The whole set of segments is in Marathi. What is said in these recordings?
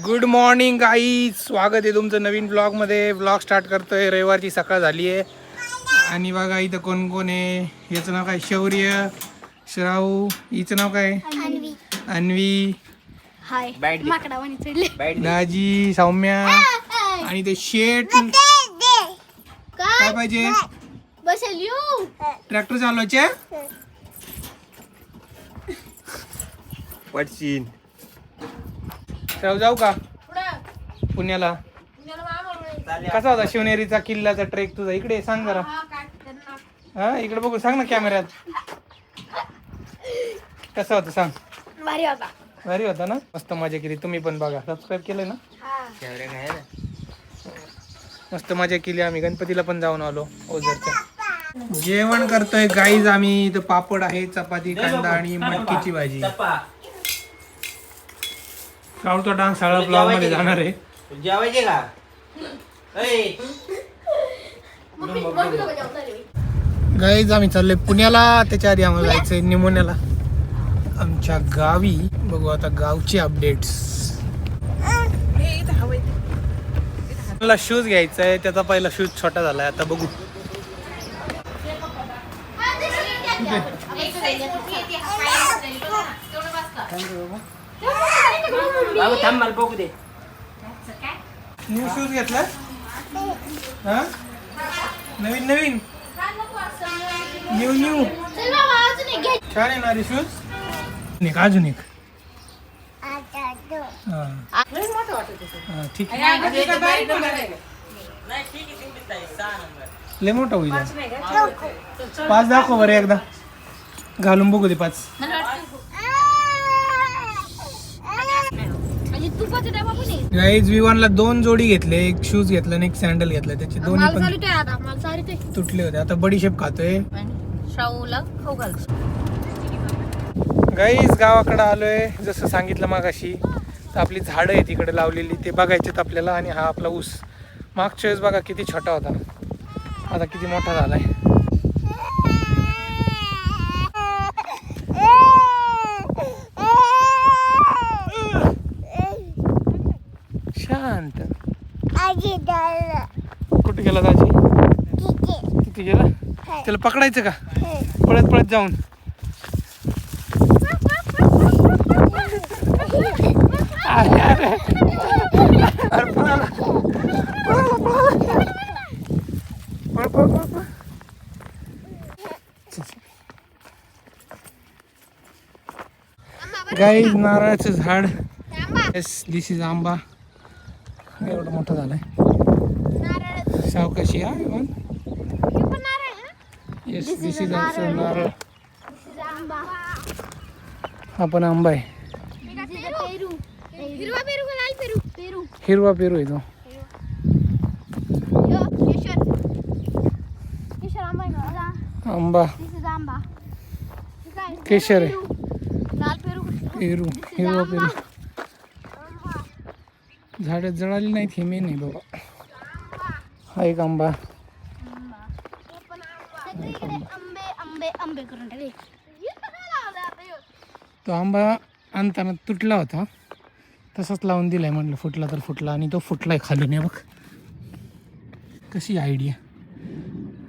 गुड मॉर्निंग गाईज, स्वागत आहे तुमचं नवीन ब्लॉगमध्ये. ब्लॉग स्टार्ट करतोय. रविवारची सकाळ झाली आहे आणि बघा इथं कोण कोण आहे. याचं नाव काय? शौर्य, श्राऊ. हिचं नाव काय? अन्वी, दाजी, सौम्या आणि ते शेठ. काय पाहिजे? ट्रॅक्टर चालवायचे पडशीन. जाऊ का पुण्याला? कसा होता शिवनेरीचा किल्ल्याचा ट्रेक तुझा? इकडे सांग जरा. हा इकडे बघू, सांग ना कॅमेऱ्यात. कसा होता सांग. भारी होता ना? मस्त मजा केली. तुम्ही पण बघा, सबस्क्राईब केलंय ना? मस्त मजा केली. आम्ही गणपतीला पण जाऊन आलो ओझरच्या. जेवण करतोय गाईज आम्ही. इथं पापड आहे, चपाती, कांदा आणि मटकीची भाजी. कावळतो डान्स सगळा ब्लॉग मध्ये जाणार आहे. जेवायचे का? गाईज आम्ही चाललोय पुण्याला. त्याच्या आधी आम्हाला जायचंय निमोण्याला, आमच्या गावी. बघू आता गावची अपडेट्स. मला शूज घ्यायचा आहे. त्याचा पहिला शूज छोटा झालाय, आता बघू. थांब मला बघू दे. न्यू शूज घेतला? हा नवीन नवीन न्यू न्यू छान आहे ना रे शूज. एक अजून एक. ठीक आहे. लय मोठा होईल. 5 दाखव बरं एकदा, घालून बघू दे 5. गाईज विवानला 2 जोडी घेतले. एक शूज घेतला आणि एक सॅन्डल घेतला. त्याचे दोन्ही पण तुटले होते. आता बडीशेप खातोय. गाईज गावाकडे आलोय जसं सांगितलं मगाशी. तर आपली झाडं आहे तिकडे लावलेली, ते बघायचेत आपल्याला. आणि हा आपला ऊस मागच्या वेळेस बघा किती छोटा होता, आता किती मोठा झालाय. शांत. कुठे गेला दाजी? किती गेला? त्याला पकडायचं का पळत पळत जाऊन? गाईज नारळाचं झाड. येस, दिस इज आंबा. एवढं मोठं झालंय. सावकाशी. हा येस, दिस इज ऑल्सो नारळ. हा पण आंबा आहे. हिरवा पेरू आहे तो. आंबा केशर आहे. पेरू, हिरवा पेरू. झाडं जळाली नाहीत हे मेन आहे बाबा. हा एक आंबा. तो आंबा आणताना तुटला होता, तसाच लावून दिलाय. म्हटलं फुटला तर फुटला, आणि तो फुटलाय खालून. आहे बघ कशी आयडिया.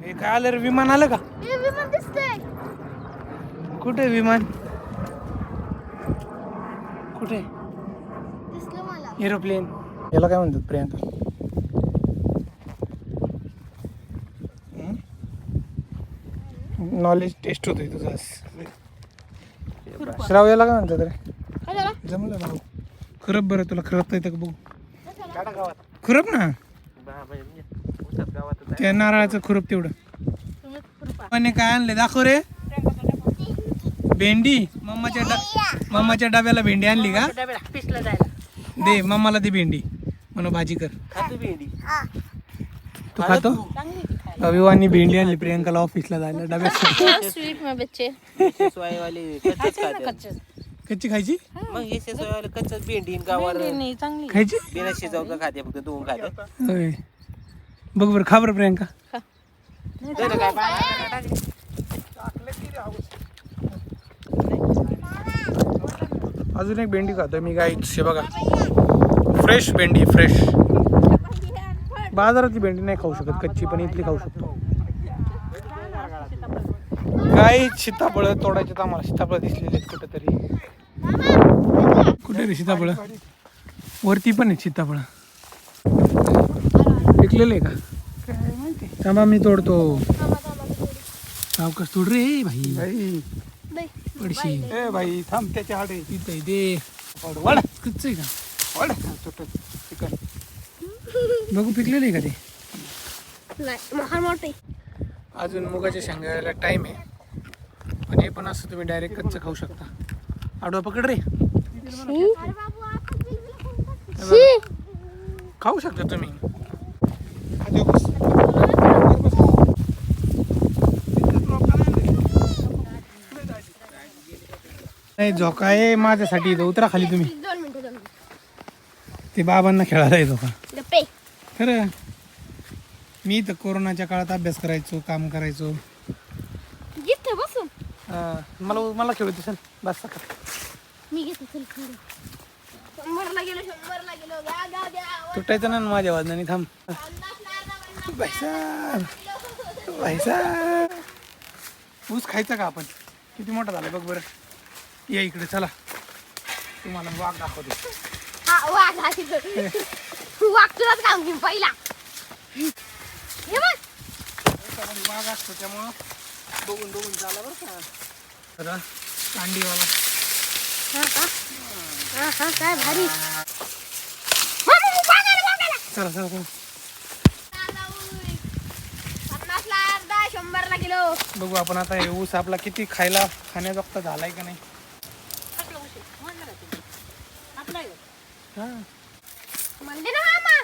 हे काय आलं रे? विमान आलं का? कुठे विमान? कुठे? एरोप्लेन. याला काय म्हणतात प्रियांका? नॉलेज टेस्ट होतोय तुझा. श्राव याला काय म्हणतात रे? जमलं ना. खरब बरं, तुला खरबता येतं का बघू? खरब ना त्या नारळाचं खुरप तेवढं. पण काय आणले दाखव रे. भेंडी. मम्माच्या डब्याला भेंडी आणली का? दे मम्माला ती भेंडी, म्हणून भाजी कर. तू खातो? विवानी भेंडी आणली प्रियांकाला ऑफिसला जायला डब्यात. कच्ची खायची? कच्च भेंडी गावावर खायची. बिना शिजवता खाते फक्त तू खाते. होय. बघ बरं, खा बरं प्रियांका. अजून एक भेंडी खातोय मी. गाईच बघा फ्रेश भेंडी फ्रेश. बाजारातली भेंडी नाही खाऊ शकत कच्ची, पण इथली खाऊ शकतो. काही सीताफळ तोडायचे तर आम्हाला. सीताफळ दिसलेले आहेत कुठेतरी. कुठे रे सीताफळ? वरती पण आहेत सीताफळ. पिकलेले आहे का? थांबा मी तोडतो. सावकाश तोड रे भाई. पडशी ए भाई थांब, त्याच्या हाडे इथं इथे वाढ कच्च आहे का? वाढ छोटं चिकन. बघू पिकलेले आहे का ते? मोठे अजून मुगाच्या शेंगायला टाइम आहे, पण हे पण असं तुम्ही डायरेक्ट कच्चं खाऊ शकता. आडवा पकड रे. खाऊ शकता तुम्ही. आधी बस. नाही झोका आहे माझ्यासाठी. इथं उतरा खाली तुम्ही. 2 मिनिटं ते बाबांना खेळायला आहे झोका. गप्पे. खरं मी तर कोरोनाच्या काळात अभ्यास करायचो, काम करायचो. जिथे बसून मला खेळू दिसेल बस सका. मी घेते चल खेळू. 100ला गेलो 100ला गेलो. गा तुटायचं ना माझ्या वाजनाने. थांब भाईसाब भाईसाब. ऊस खायचा का आपण? किती मोठा झाला बघ बरं. या इकडे चला, तुम्हाला वाघ दाखवतो. हा वाघ आहे तिथं. वाघ तुलाच काम घेईन पहिला. हे बघ वाघ असतो त्यामुळं बघून बघून चाला बरं का. जरा कांडीवाला. हा काय भारी. चला चला चला 50ला अर्धा 100ला किलो. बघू आपण आता. हे ऊस आपला किती खाण्याजोगता झालाय का नाही. हा म्हणले ना मामा.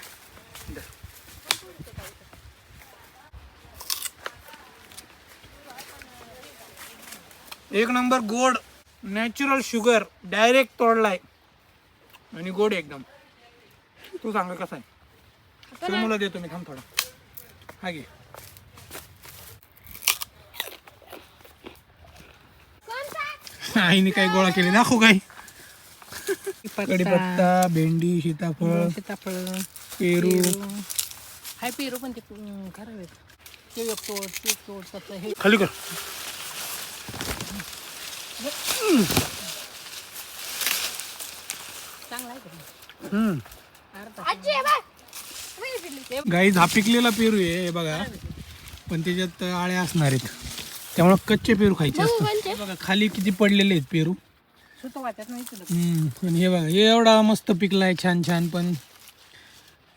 एक नंबर गोड. नॅचरल शुगर डायरेक्ट तोडलाय आणि गोड एकदम. तू सांग कसा आहे? मुलं देतो मी. थांब थोडा. हा घे. आईने काही गोळा केले दाखव. काय? कढीपत्ता, भेंडी, सीताफळ, पेरू. हाय पेरू पण ते खराब आहे. ते एक तोड ते तोड सगळं हे खाली कर. चांगलं आहे का? आजी हे बघ. गाईज हा पिकलेला पेरू आहे हे बघा, पण त्याच्यात आळ्या असणार आहेत, त्यामुळे कच्चे पेरू खायचे असतात. हे बघा खाली किती पडलेले आहेत पेरू. सुतो वाटत नाही तुला. आणि हे बघा हे एवढा मस्त पिकलाय छान छान, पण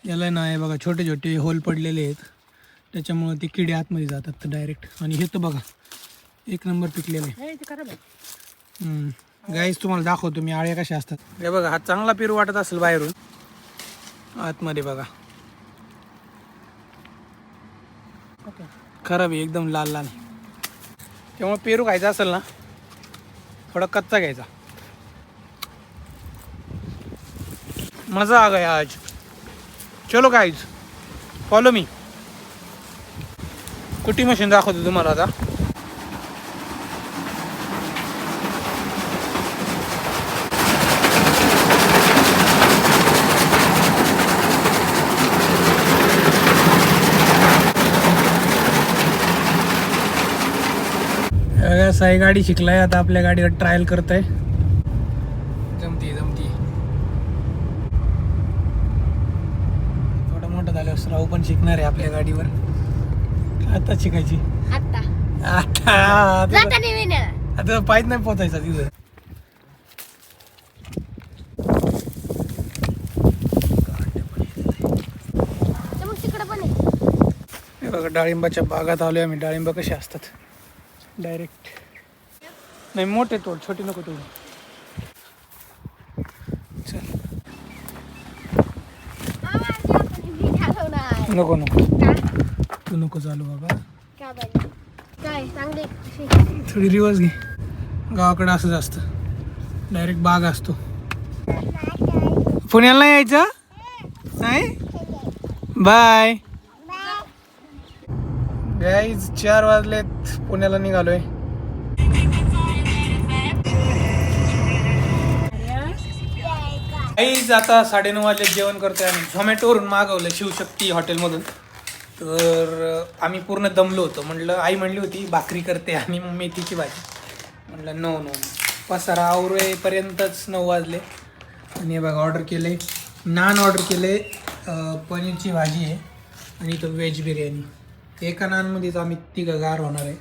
याला ना हे बघा छोटे छोटे होल पडलेले आहेत, त्याच्यामुळे ते किडे आतमध्ये जातात डायरेक्ट. आणि हे तर बघा एक नंबर पिकलेले. हे ते खराब आहे. गाईज तुम्हाला दाखवतो मी आळ्या कशा असतात. हे बघा हा चांगला पेरू वाटत असेल बाहेरून, आतमध्ये बघा खराब आहे एकदम लाल लाल. त्यामुळे पेरू खायचा असेल ना थोडा कच्चा घ्यायचा. मजा आ गया आज. चलो गाईज फॉलो मी. कुटी मशीन दाखवतो तुम्हाला आता. साई गाडी शिकलाय आता, आपल्या गाडीवर ट्रायल करतोय. जमती जमती. थोडं मोठं झाल्यावर राहू पण शिकणार आहे आपल्या गाडीवर. आता शिकायची. आता आता जाता नाही येणार. आता पायच नाही पोचायचा तिथं. तर मग तिकडे पण आहे. हे बघा डाळिंबाच्या बागात आलोय आम्ही. डाळिंब कसे असतात डायरेक्ट. नाही मोठे तोड, छोटे नको तोड. चल मामा, आजी आपण ही घालवणार. नको नको का? तू नको चालू बाबा. का बाई? काय चांगले थोडी रिवर्स घे. गावाकडे असंच असतं, डायरेक्ट बाग असतो. पुण्याला नाही यायचं नाही. बाय गाईज 4 वाजलेत, पुण्याला निघालोय. काहीच आता 9:30 वाजले जेवण करतोय आणि झोमॅटोवरून मागवलं शिवशक्ती हॉटेलमधून. तर आम्ही पूर्ण दमलो होतो. म्हटलं आई म्हणली होती भाकरी करते आणि मग मेथीची भाजी. म्हटलं नो नो पसारा आवरेपर्यंतच 9 वाजले. आणि हे बघा ऑर्डर केले, नान ऑर्डर केले, पनीरची भाजी आहे आणि तो व्हेज बिर्याणी. एका नानमध्येच आम्ही 3 गार होणार आहे.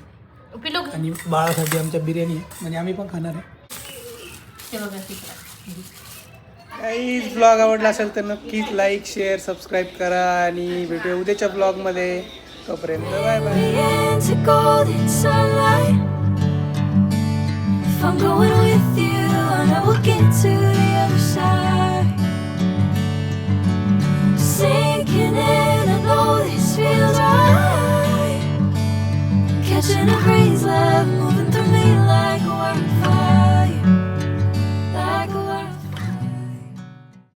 पिलो आणि बाळासाठी आमच्या बिर्याणी आहे म्हणजे आम्ही पण खाणार आहे. ते बघा तिकडं. काही ब्लॉग आवडला असेल तर नक्कीच लाईक शेअर सबस्क्राईब करा आणि भेटूया उद्याच्या ब्लॉगमध्ये. तोपर्यंत bye bye. into golden sunlight. If I'm going with you, I know we'll get to the other